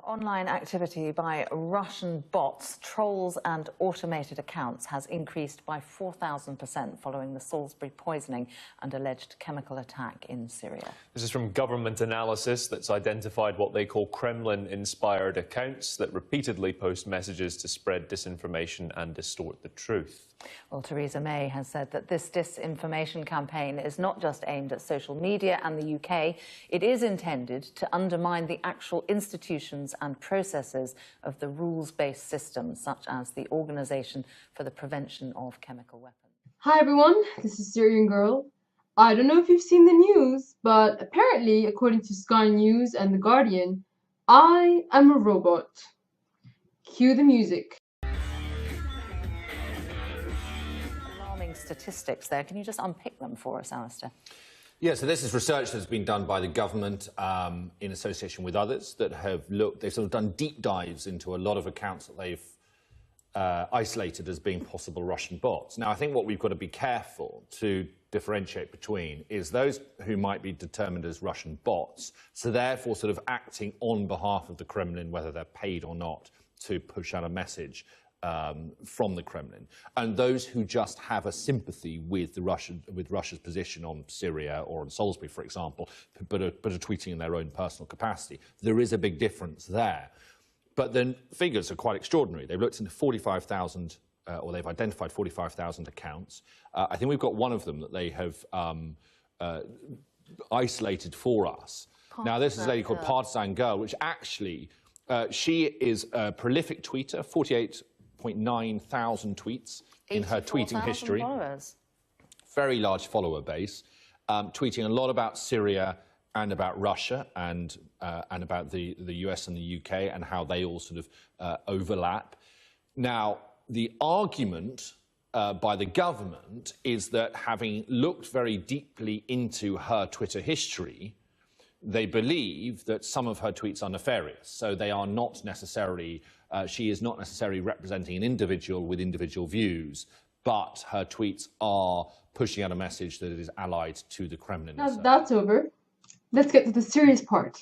Online activity by Russian bots, trolls and automated accounts has increased by 4,000% following the Salisbury poisoning and alleged chemical attack in Syria. This is from government analysis that's identified what they call Kremlin-inspired accounts that repeatedly post messages to spread disinformation and distort the truth. Well, Theresa May has said that this disinformation campaign is not just aimed at social media and the UK. It is intended to undermine the actual institutions and processes of the rules-based systems, such as the Organisation for the Prevention of Chemical Weapons. Hi everyone, this is Skynewa. I don't know if you've seen the news, but apparently, according to Sky News and The Guardian, I am a robot. Cue the music. Alarming statistics there. Can you just unpick them for us, Alistair? Yeah, so this is research that's been done by the government in association with others that have they've sort of done deep dives into a lot of accounts that they've isolated as being possible Russian bots. Now, I think what we've got to be careful to differentiate between is those who might be determined as Russian bots, so therefore sort of acting on behalf of the Kremlin, whether they're paid or not, to push out a message from the Kremlin, and those who just have a sympathy with Russia's position on Syria or on Salisbury, for example, but are tweeting in their own personal capacity. There is a big difference there. But the figures are quite extraordinary. They've looked into 45,000, or they've identified 45,000 accounts. I think we've got one of them that they have isolated for us. Now, this is a lady called Partisangirl, which actually, she is a prolific tweeter, 48.9 thousand tweets in her tweeting history. Followers. Very large follower base, tweeting a lot about Syria and about Russia and about the US and the UK and how they all sort of overlap. Now, the argument by the government is that having looked very deeply into her Twitter history, they believe that some of her tweets are nefarious. So they are not necessarily, she is not necessarily representing an individual with individual views, but her tweets are pushing out a message that is allied to the Kremlin. Now that's over. Let's get to the serious part.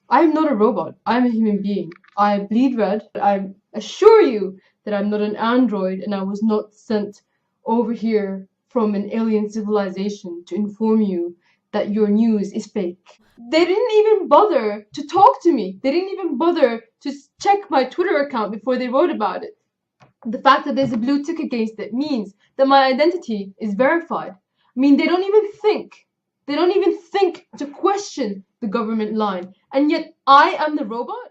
I'm not a robot. I'm a human being. I bleed red. I assure you that I'm not an android and I was not sent over here from an alien civilization to inform you that your news is fake. They didn't even bother to talk to me. They didn't even bother to check my Twitter account before they wrote about it. The fact that there's a blue tick against it means that my identity is verified. I mean, they don't even think. They don't even think to question the government line. And yet I am the robot?